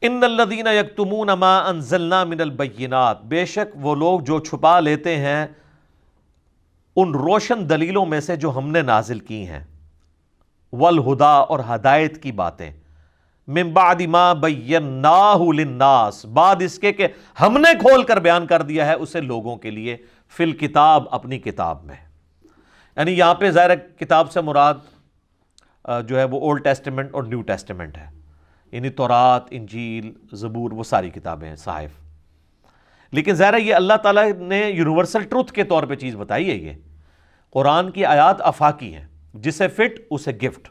ان الذین یکتمون ما انزلنا من البینات، بے شک وہ لوگ جو چھپا لیتے ہیں ان روشن دلیلوں میں سے جو ہم نے نازل کی ہیں، والہدا اور ہدایت کی باتیں، من بعد ما بیناہ للناس، بعد اس کے کہ ہم نے کھول کر بیان کر دیا ہے اسے لوگوں کے لیے، فی الکتاب، اپنی کتاب میں. یعنی یہاں پہ ظاہر کتاب سے مراد جو ہے وہ اولڈ ٹیسٹمنٹ اور نیو ٹیسٹمنٹ ہے، یعنی تورات، انجیل، زبور، وہ ساری کتابیں ہیں، صحائف. لیکن ظاہر یہ اللہ تعالیٰ نے یونیورسل ٹروتھ کے طور پہ چیز بتائی ہے. یہ قرآن کی آیات آفاقی ہیں، جسے فٹ اسے گفٹ.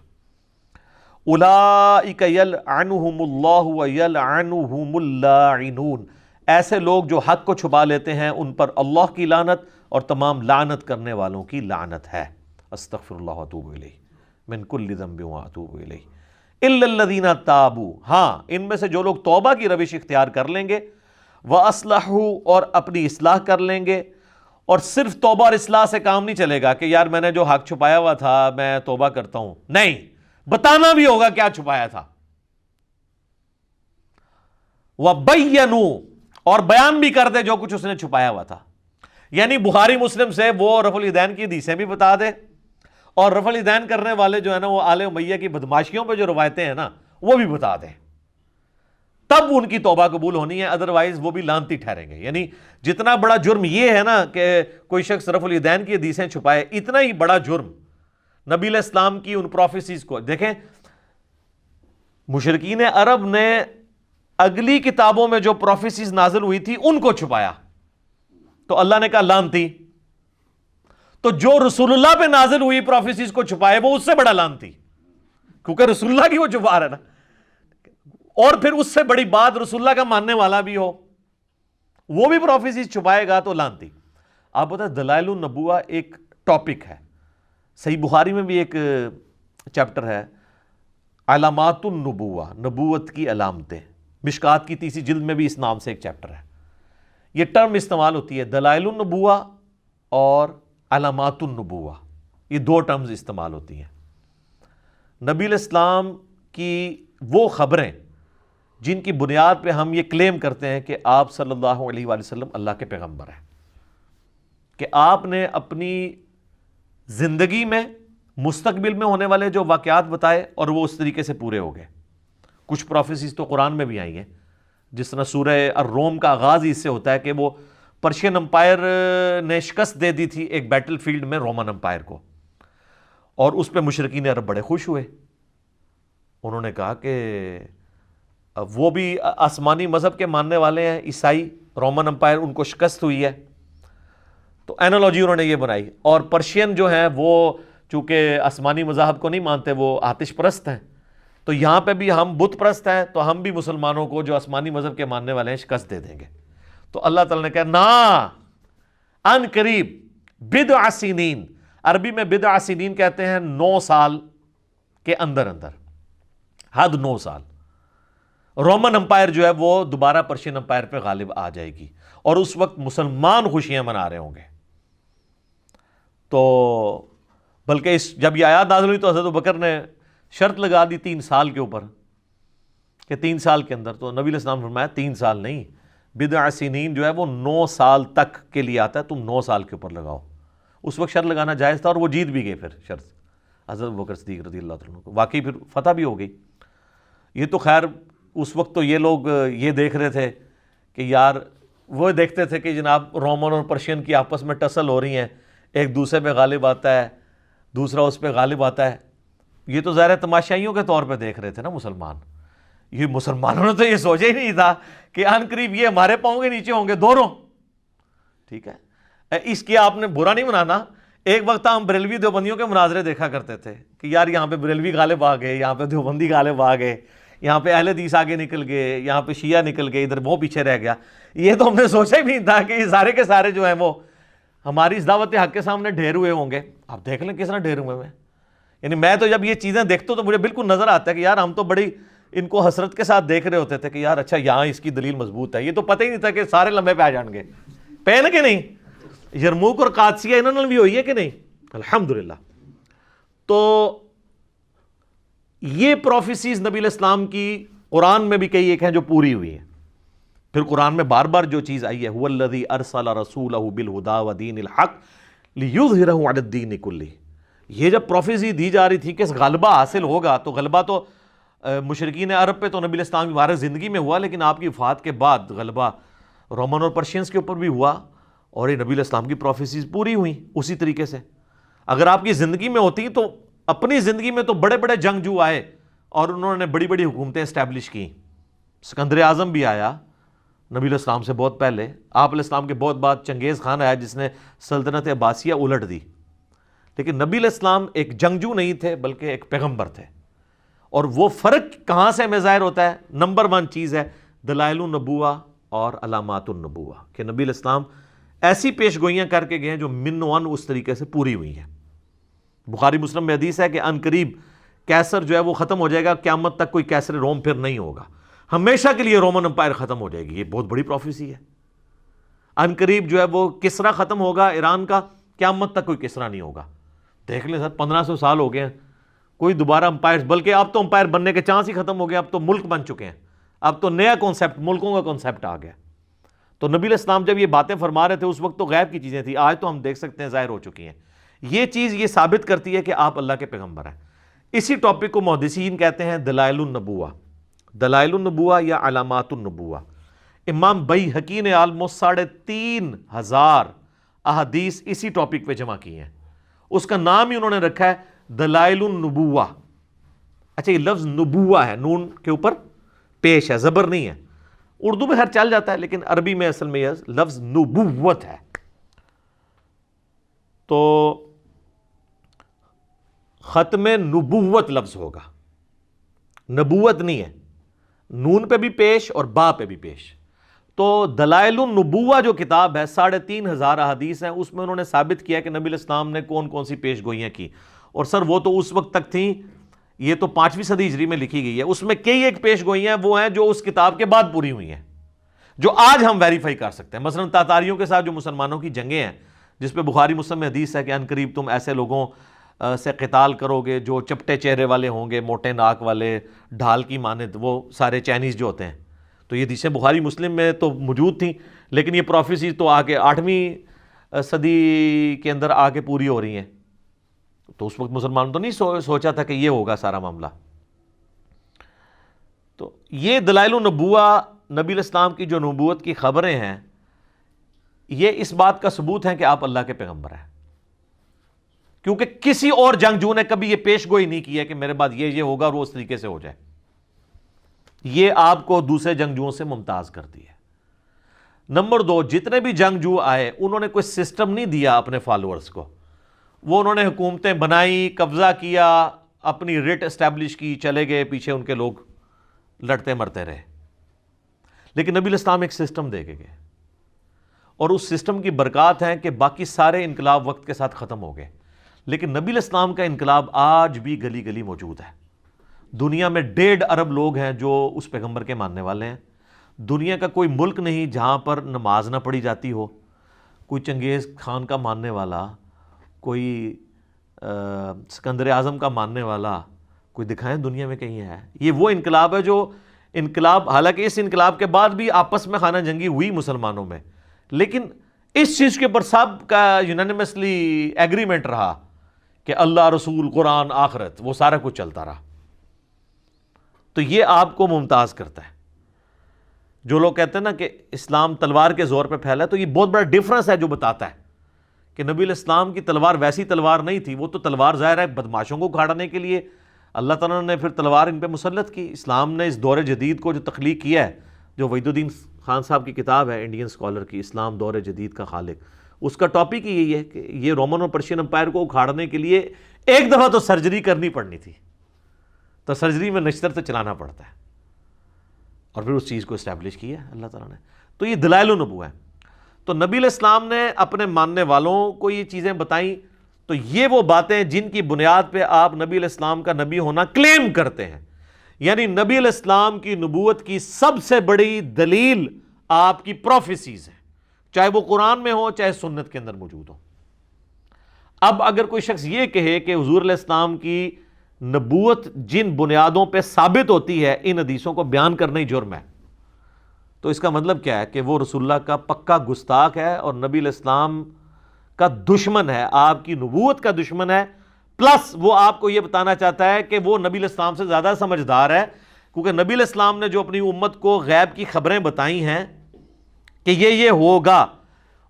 اولئک یلعنہم اللہ ویلعنہم اللاعنون، ایسے لوگ جو حق کو چھپا لیتے ہیں ان پر اللہ کی لعنت اور تمام لعنت کرنے والوں کی لعنت ہے. استغفر اللہ واتوب الیہ من کل ذنب واتوب الیہ الا الذین تابوا، ہاں ان میں سے جو لوگ توبہ کی روش اختیار کر لیں گے، وَأَصْلَحُوا، اور اپنی اصلاح کر لیں گے. اور صرف توبہ اور اصلاح سے کام نہیں چلے گا کہ یار میں نے جو حق چھپایا ہوا تھا میں توبہ کرتا ہوں، نہیں، بتانا بھی ہوگا کیا چھپایا تھا. وَبَيَّنُوا، اور بیان بھی کر دے جو کچھ اس نے چھپایا ہوا تھا. یعنی بخاری مسلم سے وہ رفع الیدین کی حدیثیں بھی بتا دے، اور رفع الیدین کرنے والے جو ہے نا وہ آل امیہ کی بدماشیوں پہ جو روایتیں ہیں نا وہ بھی بتا دے، تب ان کی توبہ قبول ہونی ہے، ادروائز وہ بھی لعنتی ٹھہریں گے. یعنی جتنا بڑا جرم یہ ہے نا کہ کوئی شخص رفع الیدین کی حدیثیں چھپائے، اتنا ہی بڑا جرم نبی علیہ السلام کی ان پروفیسیز کو. دیکھیں مشرکین عرب نے اگلی کتابوں میں جو پروفیسیز نازل ہوئی تھی ان کو چھپایا، تو اللہ نے کہا لعنتی. تو جو رسول اللہ پہ نازل ہوئی پروفیسیز کو چھپائے وہ اس سے بڑا لعنتی، کیونکہ رسول اللہ کی وہ چھپا رہا ہے نا. اور پھر اس سے بڑی بات رسول اللہ کا ماننے والا بھی ہو وہ بھی پروفیسیز چھپائے گا تو لعنتی. آپ بتائیں دلائل النبوہ ایک ٹاپک ہے، صحیح بخاری میں بھی ایک چیپٹر ہے علامات النبوہ، نبوت کی علامتیں. مشکات کی تیسری جلد میں بھی اس نام سے ایک چیپٹر ہے. یہ ٹرم استعمال ہوتی ہے دلائل النبوہ اور علامات النبوہ، یہ دو ٹرمز استعمال ہوتی ہیں. نبی علیہ السلام کی وہ خبریں جن کی بنیاد پہ ہم یہ کلیم کرتے ہیں کہ آپ صلی اللہ علیہ وآلہ وسلم اللہ کے پیغمبر ہیں، کہ آپ نے اپنی زندگی میں مستقبل میں ہونے والے جو واقعات بتائے اور وہ اس طریقے سے پورے ہو گئے. کچھ پروفیسیز تو قرآن میں بھی آئی ہیں، جس طرح سورہ الروم کا آغاز ہی اس سے ہوتا ہے کہ وہ پرشین امپائر نے شکست دے دی تھی ایک بیٹل فیلڈ میں رومن امپائر کو، اور اس پہ مشرکین عرب بڑے خوش ہوئے. انہوں نے کہا کہ وہ بھی آسمانی مذہب کے ماننے والے ہیں، عیسائی، رومن امپائر، ان کو شکست ہوئی ہے. تو اینالوجی انہوں نے یہ بنائی. اور پرشین جو ہیں وہ چونکہ آسمانی مذاہب کو نہیں مانتے، وہ آتش پرست ہیں، تو یہاں پہ بھی ہم بت پرست ہیں، تو ہم بھی مسلمانوں کو جو آسمانی مذہب کے ماننے والے ہیں شکست دے دیں گے. تو اللہ تعالیٰ نے کہا نا، ان قریب، بضع سنین، عربی میں بضع سنین کہتے ہیں 9 سال کے اندر اندر، حد 9 سال. رومن امپائر جو ہے وہ دوبارہ پرشین امپائر پہ غالب آ جائے گی، اور اس وقت مسلمان خوشیاں منا رہے ہوں گے. تو بلکہ جب یہ آیات نازل ہوئی تو حضرت ابوبکر نے شرط لگا دی 3 سال کے اوپر کہ 3 سال کے اندر. تو نبی علیہ السلام نے فرمایا 3 سال نہیں، بضع سنین جو ہے وہ 9 سال تک کے لیے آتا ہے، تم 9 سال کے اوپر لگاؤ. اس وقت شرط لگانا جائز تھا اور وہ جیت بھی گئے پھر شرط حضرت ابوبکر صدیق رضی اللہ عنہ کو. واقعی پھر فتح بھی ہو گئی. یہ تو خیر اس وقت تو یہ لوگ یہ دیکھ رہے تھے کہ یار، وہ دیکھتے تھے کہ جناب رومن اور پرشین کی آپس میں ٹسل ہو رہی ہیں، ایک دوسرے پہ غالب آتا ہے، دوسرا اس پہ غالب آتا ہے. یہ تو ظاہر تماشائیوں کے طور پہ دیکھ رہے تھے نا مسلمان. یہ مسلمانوں نے تو یہ سوچا ہی نہیں تھا کہ ان قریب یہ ہمارے پاؤں کے نیچے ہوں گے دونوں. ٹھیک ہے، اس کی آپ نے برا نہیں منانا. ایک وقت ہم بریلوی دیوبندیوں کے مناظرے دیکھا کرتے تھے کہ یار یہاں پہ بریلوی غالب آ گئے، یہاں پہ دیوبندی غالب آ گئے، یہاں پہ اہل حدیث آگے نکل گئے، یہاں پہ شیعہ نکل گئے، ادھر وہ پیچھے رہ گیا. یہ تو ہم نے سوچا ہی نہیں تھا کہ یہ سارے کے سارے جو ہیں وہ ہماری اس دعوت حق کے سامنے ڈھیر ہوئے ہوں گے. آپ دیکھ لیں کس طرح ڈھیر ہوئے ہیں. یعنی میں تو جب یہ چیزیں دیکھتا ہوں تو مجھے بالکل نظر آتا ہے کہ یار ہم تو بڑی ان کو حسرت کے ساتھ دیکھ رہے ہوتے تھے کہ یار اچھا یہاں اس کی دلیل مضبوط ہے. یہ تو پتہ ہی نہیں تھا کہ سارے لمبے پہ آ جان گے. پہ کہ نہیں، یرموک اور قادسیہ انہوں نے بھی ہوئی ہے کہ نہیں، الحمدللہ. تو یہ پروفیسیز نبی علیہ السلام کی قرآن میں بھی کئی ایک ہیں جو پوری ہوئی ہیں. پھر قرآن میں بار بار جو چیز آئی ہے هو الذی ارسل رسولہ بالہدی ودین الحق لیظہرہ علی الدین کلہ، یہ جب پروفیسی دی جا رہی تھی کہ غلبہ حاصل ہوگا، تو غلبہ تو مشرکین عرب پہ تو نبی علیہ السلام کی مبارک زندگی میں ہوا، لیکن آپ کی وفات کے بعد غلبہ رومن اور پرشینز کے اوپر بھی ہوا، اور یہ نبی علیہ السلام کی پروفیسیز پوری ہوئیں اسی طریقے سے. اگر آپ کی زندگی میں ہوتی تو اپنی زندگی میں تو بڑے بڑے جنگجو آئے اور انہوں نے بڑی بڑی حکومتیں اسٹیبلش کی. سکندر اعظم بھی آیا نبی علیہ السلام سے بہت پہلے، آپ علیہ السلام کے بہت بعد چنگیز خان آیا جس نے سلطنت عباسیہ الٹ دی. لیکن نبی علیہ السلام ایک جنگجو نہیں تھے بلکہ ایک پیغمبر تھے. اور وہ فرق کہاں سے ہمیں ظاہر ہوتا ہے؟ نمبر 1 چیز ہے دلائل النبوہ اور علامات النبوہ، کہ نبی علیہ السلام ایسی پیش گوئیاں کر کے گئے ہیں جو من ون اس طریقے سے پوری ہوئی ہیں. بخاری مسلم میں حدیث ہے کہ ان قریب کیسر جو ہے وہ ختم ہو جائے گا، قیامت تک کوئی کیسر روم پھر نہیں ہوگا، ہمیشہ کے لیے رومن امپائر ختم ہو جائے گی. یہ بہت بڑی پروفیسی ہے. ان قریب جو ہے وہ کسرا ختم ہوگا ایران کا، قیامت تک کوئی کسرا نہیں ہوگا. دیکھ لیں سر 1500 سال ہو گئے ہیں، کوئی دوبارہ امپائر، بلکہ اب تو امپائر بننے کے چانس ہی ختم ہو گئے، اب تو ملک بن چکے ہیں، اب تو نیا کانسیپٹ ملکوں کا کانسیپٹ آ گیا. تو نبی علیہ السلام جب یہ باتیں فرما رہے تھے اس وقت تو غیب کی چیزیں تھیں، آج تو ہم دیکھ سکتے ہیں ظاہر ہو چکی ہیں. یہ چیز یہ ثابت کرتی ہے کہ آپ اللہ کے پیغمبر ہیں. اسی ٹاپک کو محدثین کہتے ہیں دلائل النبوہ، دلائل النبوہ یا علامات النبوہ. امام بیہقی نے آلموسٹ 3500 احادیث اسی ٹاپک پہ جمع کی ہیں. اس کا نام ہی انہوں نے رکھا ہے دلائل النبوہ. اچھا یہ لفظ نبوہ ہے، نون کے اوپر پیش ہے، زبر نہیں ہے. اردو میں ہر چل جاتا ہے لیکن عربی میں اصل میں یہ لفظ نبوت ہے. تو ختم نبوت لفظ ہوگا، نبوت نہیں ہے، نون پہ بھی پیش اور با پہ بھی پیش. تو دلائل النبوہ جو کتاب ہے 3500 احادیث ہیں، اس میں انہوں نے ثابت کیا کہ نبی علیہ السلام نے کون کون سی پیش گوئیاں کی. اور سر وہ تو اس وقت تک تھیں، یہ تو 5ویں صدی ہجری میں لکھی گئی ہے. اس میں کئی ایک پیش گوئیاں وہ ہیں جو اس کتاب کے بعد پوری ہوئی ہیں، جو آج ہم ویریفائی کر سکتے ہیں. مثلا تاتاریوں کے ساتھ جو مسلمانوں کی جنگیں ہیں، جس پہ بخاری مسلم میں حدیث ہے کہ ان قریب تم ایسے لوگوں سے قتال کرو گے جو چپٹے چہرے والے ہوں گے، موٹے ناک والے، ڈھال کی مانند، وہ سارے چائنیز جو ہوتے ہیں. تو یہ حدیثیں بخاری مسلم میں تو موجود تھیں، لیکن یہ پروفیسی تو آ کے 8ویں صدی کے اندر آ کے پوری ہو رہی ہیں. تو اس وقت مسلمانوں تو نہیں سوچا تھا کہ یہ ہوگا سارا معاملہ. تو یہ دلائل النبوہ، نبی علیہ السلام کی جو نبوت کی خبریں ہیں، یہ اس بات کا ثبوت ہے کہ آپ اللہ کے پیغمبر ہیں. کیونکہ کسی اور جنگجو نے کبھی یہ پیش گوئی نہیں کی ہے کہ میرے بعد یہ ہوگا اور وہ اس طریقے سے ہو جائے. یہ آپ کو دوسرے جنگجوؤں سے ممتاز کرتی ہے. نمبر 2، جتنے بھی جنگجو آئے انہوں نے کوئی سسٹم نہیں دیا اپنے فالوورز کو. وہ انہوں نے حکومتیں بنائی، قبضہ کیا، اپنی ریٹ اسٹیبلش کی، چلے گئے، پیچھے ان کے لوگ لڑتے مرتے رہے. لیکن نبی علیہ السلام ایک سسٹم دے کے گئے، اور اس سسٹم کی برکات ہیں کہ باقی سارے انقلاب وقت کے ساتھ ختم ہو گئے. لیکن نبی علیہ السلام کا انقلاب آج بھی گلی گلی موجود ہے. دنیا میں 1.5 ارب لوگ ہیں جو اس پیغمبر کے ماننے والے ہیں. دنیا کا کوئی ملک نہیں جہاں پر نماز نہ پڑھی جاتی ہو. کوئی چنگیز خان کا ماننے والا، کوئی سکندر اعظم کا ماننے والا، کوئی دکھائیں دنیا میں کہیں ہے. یہ وہ انقلاب ہے جو انقلاب، حالانکہ اس انقلاب کے بعد بھی آپس میں خانہ جنگی ہوئی مسلمانوں میں، لیکن اس چیز کے اوپر سب کا یونانیمسلی ایگریمنٹ رہا کہ اللہ، رسول، قرآن، آخرت، وہ سارا کچھ چلتا رہا. تو یہ آپ کو ممتاز کرتا ہے. جو لوگ کہتے ہیں نا کہ اسلام تلوار کے زور پہ پھیلا ہے، تو یہ بہت بڑا ڈیفرنس ہے جو بتاتا ہے کہ نبی علیہ السلام کی تلوار ویسی تلوار نہیں تھی. وہ تو تلوار ظاہر ہے بدماشوں کو اکھاڑنے کے لیے اللہ تعالیٰ نے پھر تلوار ان پہ مسلط کی. اسلام نے اس دور جدید کو جو تخلیق کیا ہے، جو وحید الدین خان صاحب کی کتاب ہے انڈین اسکالر کی، اسلام دور جدید کا خالق، اس کا ٹاپک ہی یہی ہے کہ یہ رومن اور پرشین امپائر کو اکھاڑنے کے لیے ایک دفعہ تو سرجری کرنی پڑنی تھی. تو سرجری میں نشتر تو چلانا پڑتا ہے، اور پھر اس چیز کو اسٹیبلش کیا اللہ تعالیٰ نے. تو یہ دلائل النبوہ ہے. تو نبی علیہ السلام نے اپنے ماننے والوں کو یہ چیزیں بتائیں. تو یہ وہ باتیں جن کی بنیاد پہ آپ نبی علیہ السلام کا نبی ہونا کلیم کرتے ہیں. یعنی نبی علیہ السلام کی نبوت کی سب سے بڑی دلیل آپ کی پروفیسیز ہیں، چاہے وہ قرآن میں ہو چاہے سنت کے اندر موجود ہو. اب اگر کوئی شخص یہ کہے کہ حضور علیہ السلام کی نبوت جن بنیادوں پہ ثابت ہوتی ہے ان حدیثوں کو بیان کرنا ہی جرم ہے. تو اس کا مطلب کیا ہے کہ وہ رسول اللہ کا پکا گستاخ ہے اور نبی علیہ السلام کا دشمن ہے, آپ کی نبوت کا دشمن ہے, پلس وہ آپ کو یہ بتانا چاہتا ہے کہ وہ نبی علیہ السلام سے زیادہ سمجھدار ہے, کیونکہ نبی علیہ السلام نے جو اپنی امت کو غیب کی خبریں بتائی ہیں کہ یہ ہوگا,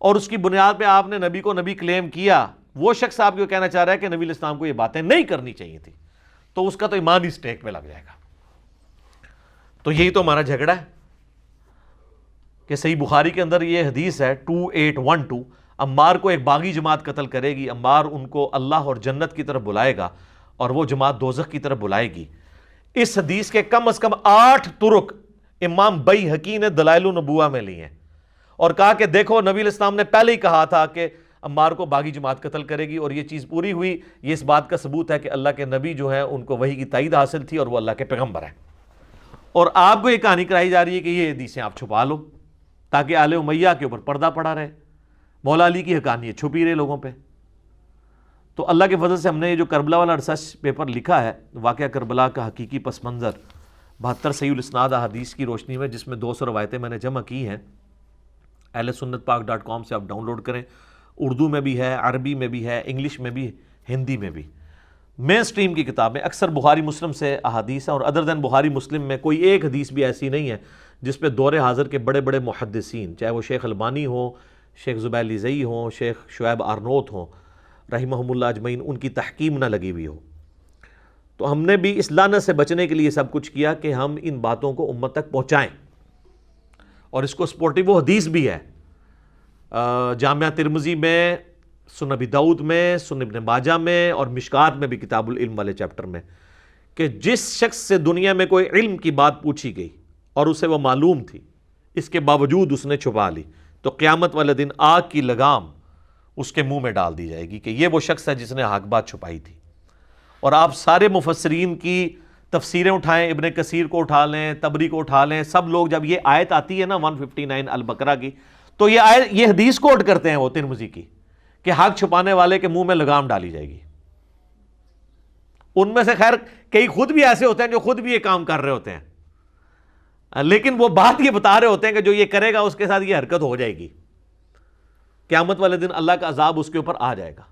اور اس کی بنیاد پہ آپ نے نبی کو نبی کلیم کیا, وہ شخص آپ کو کہنا چاہ رہا ہے کہ نبی علیہ السلام کو یہ باتیں نہیں کرنی چاہیے تھی, تو اس کا تو ایمان ہی سٹیک پہ لگ جائے گا. تو یہی تو ہمارا جھگڑا ہے کہ صحیح بخاری کے اندر یہ حدیث ہے 2812, عمار کو ایک باغی جماعت قتل کرے گی, عمار ان کو اللہ اور جنت کی طرف بلائے گا اور وہ جماعت دوزخ کی طرف بلائے گی. اس حدیث کے کم از کم 8 طرق امام بیہقی نے دلائل النبوہ میں لی ہیں اور کہا کہ دیکھو نبی علیہ السلام نے پہلے ہی کہا تھا کہ عمار کو باغی جماعت قتل کرے گی, اور یہ چیز پوری ہوئی. یہ اس بات کا ثبوت ہے کہ اللہ کے نبی جو ہیں ان کو وحی کی تائید حاصل تھی اور وہ اللہ کے پیغمبر ہیں. اور آپ کو یہ کہانی کرائی جا رہی ہے کہ یہ حدیثیں آپ چھپا لو تاکہ آل امیہ کے اوپر پردہ پڑا رہے, مولا علی کی حقانیت چھپی رہے لوگوں پہ. تو اللہ کے فضل سے ہم نے یہ جو کربلا والا ریسرچ پیپر لکھا ہے, واقعہ کربلا کا حقیقی پس منظر 72 صحیح الاسناد احادیث کی روشنی میں, جس میں 200 روایتیں میں نے جمع کی ہیں, ahlsunnatpak.com سے آپ ڈاؤن لوڈ کریں. اردو میں بھی ہے, عربی میں بھی ہے, انگلش میں بھی, ہندی میں بھی. مین سٹریم کی کتابیں اکثر بخاری مسلم سے احادیث ہیں, اور ادر دین بخاری مسلم میں کوئی ایک حدیث بھی ایسی نہیں ہے جس پہ دور حاضر کے بڑے بڑے محدثین, چاہے وہ شیخ البانی ہوں, شیخ زبیر لیزئی ہوں, شیخ شعیب آرنوت ہوں رحمہم اللہ اجمعین, ان کی تحکیم نہ لگی ہوئی ہو. تو ہم نے بھی اس لعنت سے بچنے کے لیے سب کچھ کیا کہ ہم ان باتوں کو امت تک پہنچائیں, اور اس کو سپورٹیو حدیث بھی ہے جامعہ ترمذی میں, سنن ابی داؤد میں, سنن ابن ماجہ میں, اور مشکات میں بھی کتاب العلم والے چیپٹر میں, کہ جس شخص سے دنیا میں کوئی علم کی بات پوچھی گئی اور اسے وہ معلوم تھی, اس کے باوجود اس نے چھپا لی, تو قیامت والے دن آگ کی لگام اس کے منہ میں ڈال دی جائے گی کہ یہ وہ شخص ہے جس نے حق بات چھپائی تھی. اور آپ سارے مفسرین کی تفسیریں اٹھائیں, ابن کثیر کو اٹھا لیں, تبری کو اٹھا لیں, سب لوگ جب یہ آیت آتی ہے نا 159 البقرہ کی, تو یہ حدیث کوٹ کرتے ہیں وہ ترمذی کی کہ حق چھپانے والے کے منہ میں لگام ڈالی جائے گی. ان میں سے خیر کئی خود بھی ایسے ہوتے ہیں جو خود بھی یہ کام کر رہے ہوتے ہیں, لیکن وہ بات یہ بتا رہے ہوتے ہیں کہ جو یہ کرے گا اس کے ساتھ یہ حرکت ہو جائے گی, قیامت والے دن اللہ کا عذاب اس کے اوپر آ جائے گا.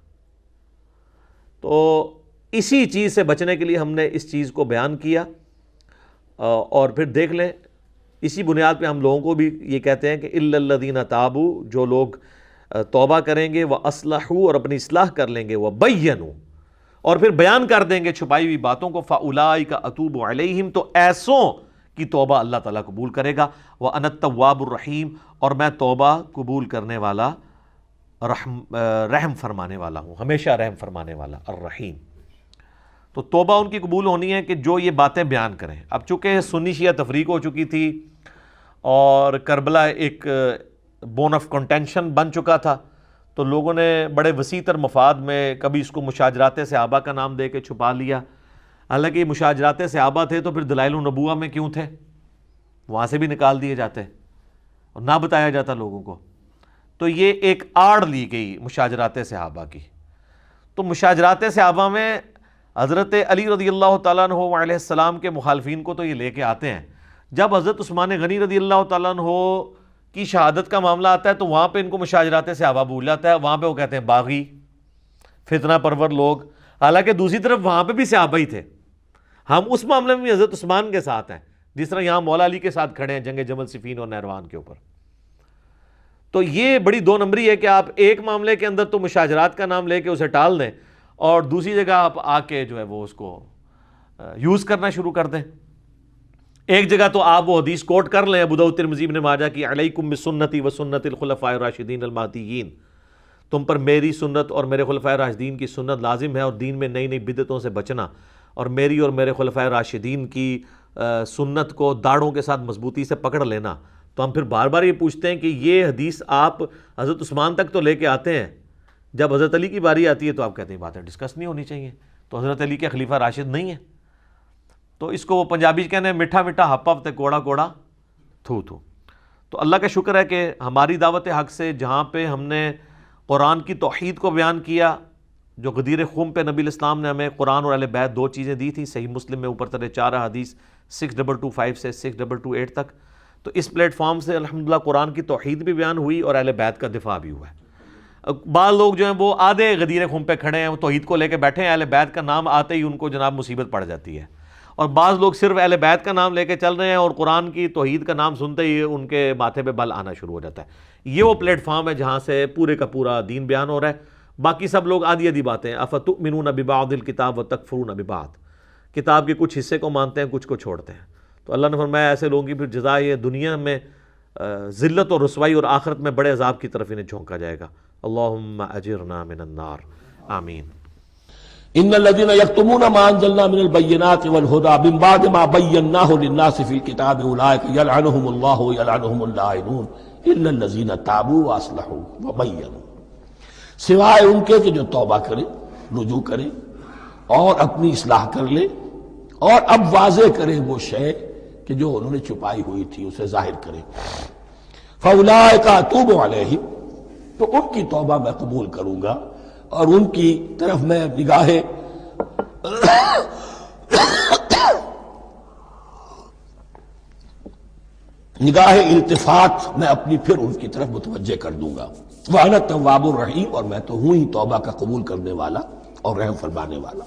تو اسی چیز سے بچنے کے لیے ہم نے اس چیز کو بیان کیا, اور پھر دیکھ لیں اسی بنیاد پہ ہم لوگوں کو بھی یہ کہتے ہیں کہ الا الذین تابوا, جو لوگ توبہ کریں گے, واصلحوا, اور اپنی اصلاح کر لیں گے, وبینوا, اور پھر بیان کر دیں گے چھپائی ہوئی باتوں کو, فاولئک اتوب علیہم, تو ایسوں کی توبہ اللہ تعالیٰ قبول کرے گا, وانا التواب الرحیم, اور میں توبہ قبول کرنے والا رحم فرمانے والا ہوں, ہمیشہ رحم فرمانے والا الرحیم. تو توبہ ان کی قبول ہونی ہے کہ جو یہ باتیں بیان کریں. اب چونکہ سنی شیعہ تفریق ہو چکی تھی اور کربلا ایک بون آف کنٹینشن بن چکا تھا, تو لوگوں نے بڑے وسیع تر مفاد میں کبھی اس کو مشاجرات صحابہ کا نام دے کے چھپا لیا. حالانکہ یہ مشاجرات صحابہ تھے تو پھر دلائل النبوہ میں کیوں تھے, وہاں سے بھی نکال دیے جاتے اور نہ بتایا جاتا لوگوں کو. تو یہ ایک آڑ لی گئی مشاجرات صحابہ کی. تو مشاجرات صحابہ میں حضرت علی رضی اللہ تعالیٰ عنہ علیہ السلام کے مخالفین کو تو یہ لے کے آتے ہیں. جب حضرت عثمان غنی رضی اللہ تعالیٰ عنہ کی شہادت کا معاملہ آتا ہے تو وہاں پہ ان کو مشاجرات صحابہ بھول جاتا ہے, وہاں پہ وہ کہتے ہیں باغی, فتنہ پرور لوگ. حالانکہ دوسری طرف وہاں پہ بھی صحابہ ہی تھے. ہم اس معاملے میں بھی حضرت عثمان کے ساتھ ہیں, جس طرح یہاں مولا علی کے ساتھ کھڑے ہیں جنگ جمل صفین اور نہروان کے اوپر. تو یہ بڑی دو نمبری ہے کہ آپ ایک معاملے کے اندر تو مشاجرات کا نام لے کے اسے ٹال دیں, اور دوسری جگہ آپ آ کے جو ہے وہ اس کو یوز کرنا شروع کر دیں. ایک جگہ تو آپ وہ حدیث کوٹ کر لیں ابو داؤد ترمذی ابن ماجہ کی, علیکم بسنتی و سنت الخلفاء الراشدین المہدیین, تم پر میری سنت اور میرے خلفاء راشدین کی سنت لازم ہے, اور دین میں نئی نئی بدعتوں سے بچنا, اور میری اور میرے خلفاء راشدین کی سنت کو داڑھوں کے ساتھ مضبوطی سے پکڑ لینا. تو ہم پھر بار بار یہ پوچھتے ہیں کہ یہ حدیث آپ حضرت عثمان تک تو لے کے آتے ہیں, جب حضرت علی کی باری آتی ہے تو آپ کہتے ہیں باتیں ڈسکس نہیں ہونی چاہیے, تو حضرت علی کے خلیفہ راشد نہیں ہیں. تو اس کو وہ پنجابی کہنے ہیں میٹھا میٹھا ہپ ہفتے کوڑا کوڑا تھو تھو. تو اللہ کا شکر ہے کہ ہماری دعوت حق سے جہاں پہ ہم نے قرآن کی توحید کو بیان کیا, جو غدیر خم پہ نبی الاسلام نے ہمیں قرآن اور اہل بیت دو چیزیں دی تھیں، صحیح مسلم میں اوپر ترے 4 حدیث 6225 سے 6228 تک، تو اس پلیٹ فارم سے الحمدللہ قرآن کی توحید بھی بیان ہوئی اور اہل بیت کا دفاع بھی ہوا ہے۔ بعض لوگ جو ہیں وہ آدھے غدیر خم پہ کھڑے ہیں، وہ توحید کو لے کے بیٹھے ہیں، اہل بیت کا نام آتے ہی ان کو جناب مصیبت پڑ جاتی ہے، اور بعض لوگ صرف اہل بیت کا نام لے کے چل رہے ہیں اور قرآن کی توحید کا نام سنتے ہی ان کے ماتھے پہ بل آنا شروع ہو جاتا ہے۔ یہ وہ پلیٹ فارم ہے جہاں سے پورے کا پورا دین بیان ہو رہا ہے۔ باقی سب لوگ آدھی آدھی باتیں، افتؤمنون ببعض الکتاب وتکفرون ببعض، کتاب کے کچھ حصے کو مانتے ہیں، کچھ کو چھوڑتے ہیں۔ تو اللہ نے فرمایا ایسے لوگوں کی پھر جزا یہ دنیا میں ذلت اور رسوائی، اور آخرت میں بڑے عذاب کی طرف انہیں جھونکا جائے گا۔ اللہم اجرنا من النار، آمین۔ ان الذين يكتمون ما انزلنا من البينات والهدى من بعد ما بيناه للناس في الكتاب اولئك يلعنهم الله ويلعنهم اللاعنون الا الذين تابوا واصلحوا وبينوا، سوائے ان کے کہ جو توبہ کرے، رجوع کرے اور اپنی اصلاح کر لے، اور اب واضح کرے وہ شے کہ جو انہوں نے چھپائی ہوئی تھی اسے ظاہر کرے۔ فاولئک اتوب علیہم، تو ان کی توبہ میں قبول کروں گا اور ان کی طرف میں نگاہ التفات میں اپنی پھر ان کی طرف متوجہ کر دوں گا۔ وَأَنَا التَّوَّابُ الرَّحِيمُ، اور میں تو ہوں ہی توبہ کا قبول کرنے والا اور رحم فرمانے والا۔